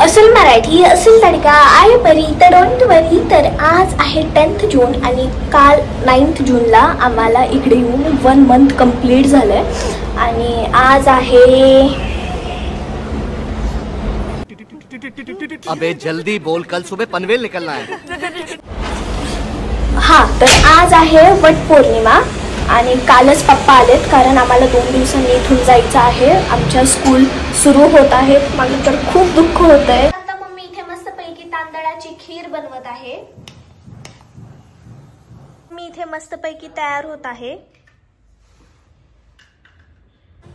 असल मराठी असल तडका आहे परी तर डोंट वरी। तर आज आहे 10th जून आणि काल 9th जूनला आम्हाला इकडे येऊन 1 मंथ कंप्लीट झालंय आणि आज आहे अबे जल्दी बोल, कल सुबह पनवेल निकलना है। हाँ, तर आज आहे वट पौर्णिमा आणि कालच पप्पा आलेत कारण आम्हाला 2 दिवसांनी इथून जायचं आहे। आमच्या स्कूल सुरू होत आहेत। मला तर खूप दुःख होतंय। आता मम्मी इथे मस्तपैकी तांदळाची खीर बनवत आहे। मी इथे मस्तपैकी तयार होत आहे।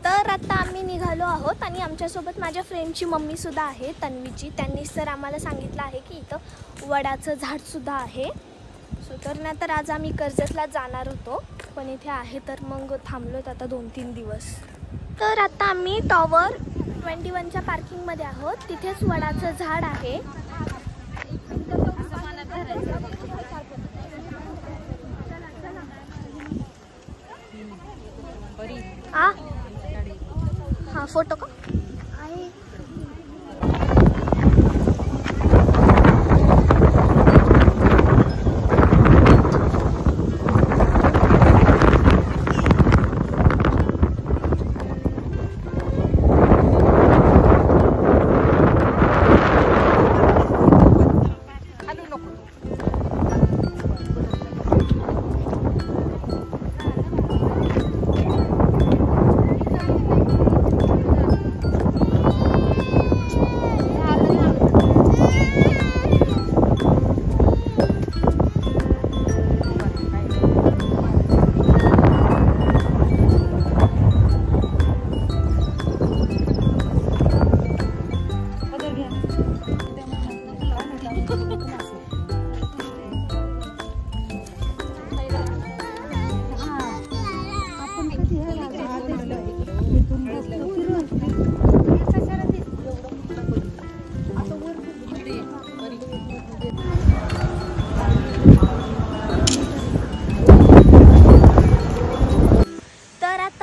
तर आता आम्ही निघालो आहोत आणि आमच्यासोबत माझ्या फ्रेंडची मम्मी सुद्धा आहे, तन्वीची। त्यांनी सर आम्हाला सांगितलं आहे की इथं वडाचं झाड सुद्धा आहे। तर नंतर आज आम्ही कर्जतला जाणार होतो पण इथे आहे तर मग थांबलोत आता 2-3 दिवस। तर आता आम्ही टॉवर 21च्या पार्किंगमध्ये आहोत। तिथेच वडाचं झाड आहे। हाँ फोटो का आहे।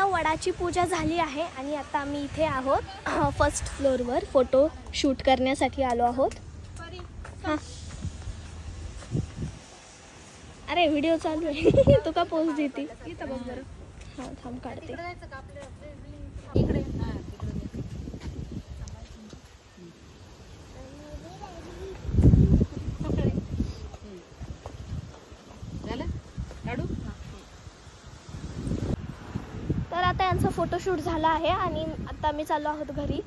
वडाची पूजा झाली आहे आणि आता आम्ही इथे आहोत फर्स्ट फ्लोअरवर फोटो शूट करण्यासाठी आलो आहोत। हां अरे व्हिडिओ चालू आहे तू का पोज देते इथं बघ जरा। हां थांब काढते। तर आता यांचा फोटोशूट झाला आहे आणि आता आम्ही चाललो आहोत घरी।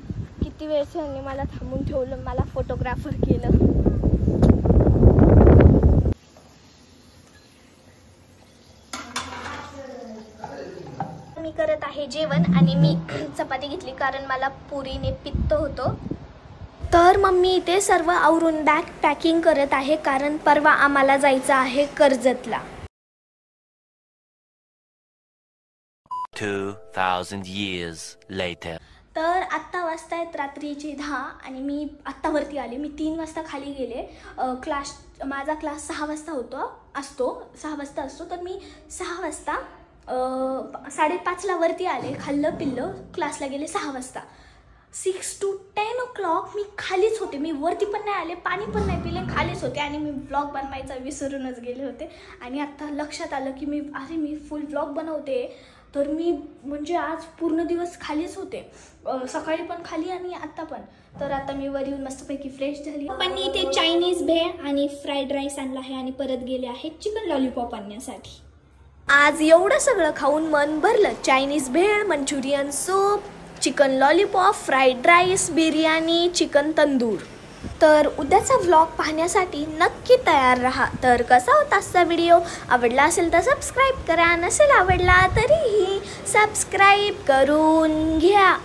किती वेळच यांनी मला थांबून ठेवलं, मला फोटोग्राफर केलं। मी करत आहे जेवण आणि मी चपाती घेतली कारण मला पुरीने पित्त होतं। तर मम्मी इथे सर्व आवरून बॅग पॅकिंग करत आहे कारण परवा आम्हाला जायचं आहे कर्जतला। 2000 years later. तर आत्ता वाजतायत रात्रीचे 10 आणि मी आत्ता वरती आले। मी 3 वाजता खाली गेले। माझा क्लास 6 वाजता असतो 6 वाजता असतो। तर मी 6 वाजता 5:30ला वरती आले, खाल्लं पिल्लं, क्लासला गेले 6 वाजता। 6 to 10 o'clock मी खालीच होते। मी वरती पण नाही आले, पाणी पण नाही पिले, खालीच होते आणि मी व्लॉग बनवायचा विसरूनच गेले होते। आणि आता लक्षात आलं की मी फुल व्लॉग बनवते। तर मी म्हणजे आज पूर्ण दिवस खालीच होते, सकाळी पण खाली आणि आता पण। तर आता मी वर येऊन मस्तपैकी फ्रेश झाली। पण इथे चायनीज भेळ आणि फ्राईड राईस आणला आहे आणि परत गेले आहे चिकन लॉलीपॉप आणण्यासाठी। आज एवढं सगळं खाऊन मन भरलं। Chinese bhel, Manchurian soup, chicken lollipop, fried rice, biryani, chicken tandoor. तर उद्याचा व्लॉग पाहण्यासाठी नक्की तयार रहा। तर कसा होता आजचा व्हिडिओ? आवडला असेल तर सबस्क्राईब करा, नसेल आवडला तरीही सबस्क्राईब करून घ्या।